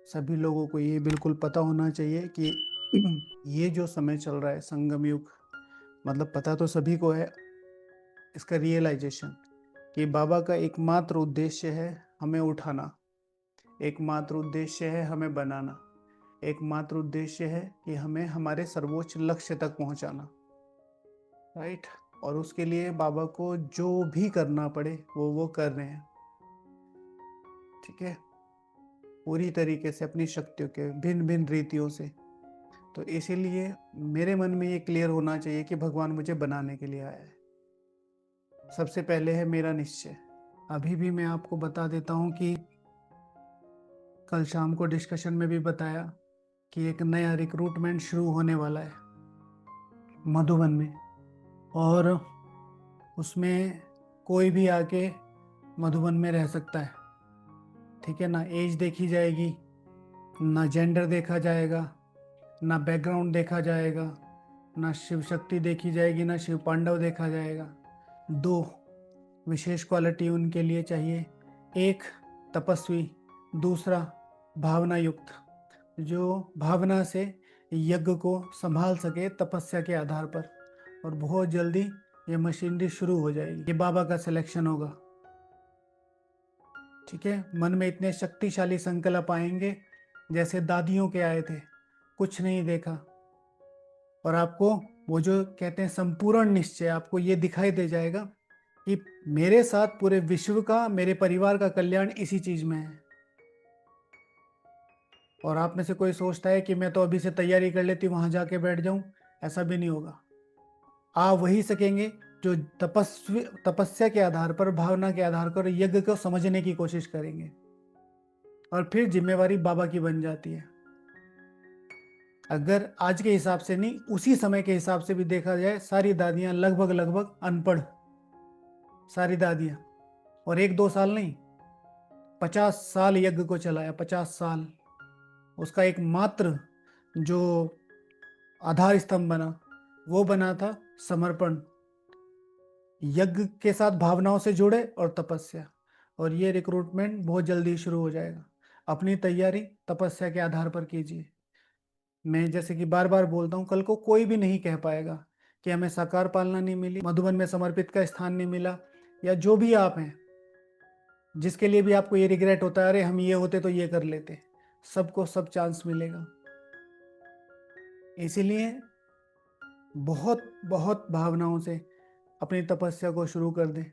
सभी लोगों को ये बिल्कुल पता होना चाहिए कि ये जो समय चल रहा है संगम युग, मतलब पता तो सभी को है इसका रियलाइजेशन कि बाबा का एकमात्र उद्देश्य है हमें उठाना, एकमात्र उद्देश्य है हमें बनाना, एकमात्र उद्देश्य है कि हमें हमारे सर्वोच्च लक्ष्य तक पहुंचाना। राइट। और उसके लिए बाबा को जो भी करना पड़े वो कर रहे हैं। ठीक है, पूरी तरीके से अपनी शक्तियों के भिन्न भिन्न रीतियों से। तो इसीलिए मेरे मन में ये क्लियर होना चाहिए कि भगवान मुझे बनाने के लिए आया है। सबसे पहले है मेरा निश्चय। अभी भी मैं आपको बता देता हूँ कि कल शाम को डिस्कशन में भी बताया कि एक नया रिक्रूटमेंट शुरू होने वाला है मधुबन में, और उसमें कोई भी आके मधुबन में रह सकता है। ठीक है ना, एज देखी जाएगी, ना जेंडर देखा जाएगा, ना बैकग्राउंड देखा जाएगा, ना शिव शक्ति देखी जाएगी, ना शिव पांडव देखा जाएगा। दो विशेष क्वालिटी उनके लिए चाहिए, एक तपस्वी, दूसरा भावना युक्त, जो भावना से यज्ञ को संभाल सके तपस्या के आधार पर। और बहुत जल्दी ये मशीनरी शुरू हो जाएगी, ये बाबा का सिलेक्शन होगा। ठीक है, मन में इतने शक्तिशाली संकल्प आएंगे जैसे दादियों के आए थे, कुछ नहीं देखा, और आपको वो जो कहते हैं संपूर्ण निश्चय, आपको ये दिखाई दे जाएगा कि मेरे साथ पूरे विश्व का, मेरे परिवार का कल्याण इसी चीज में है। और आप में से कोई सोचता है कि मैं तो अभी से तैयारी कर लेती हूँ, वहां जाके बैठ जाऊं, ऐसा भी नहीं होगा। आप वही सकेंगे जो तपस्या के आधार पर, भावना के आधार पर यज्ञ को समझने की कोशिश करेंगे, और फिर जिम्मेवारी बाबा की बन जाती है। अगर आज के हिसाब से नहीं, उसी समय के हिसाब से भी देखा जाए, सारी दादियां लगभग लगभग अनपढ़, सारी दादियां। और 1-2 साल नहीं, 50 साल यज्ञ को चलाया, 50 साल। उसका एक मात्र जो आधार स्तंभ बना, वो बना था समर्पण, यज्ञ के साथ भावनाओं से जुड़े और तपस्या। और ये रिक्रूटमेंट बहुत जल्दी शुरू हो जाएगा। अपनी तैयारी तपस्या के आधार पर कीजिए। मैं जैसे कि बार बार बोलता हूँ, कल को कोई भी नहीं कह पाएगा कि हमें साकार पालना नहीं मिली, मधुबन में समर्पित का स्थान नहीं मिला, या जो भी आप हैं जिसके लिए भी आपको ये रिग्रेट होता है, अरे हम ये होते तो ये कर लेते। सबको सब चांस मिलेगा। इसीलिए बहुत बहुत भावनाओं से अपनी तपस्या को शुरू कर दें।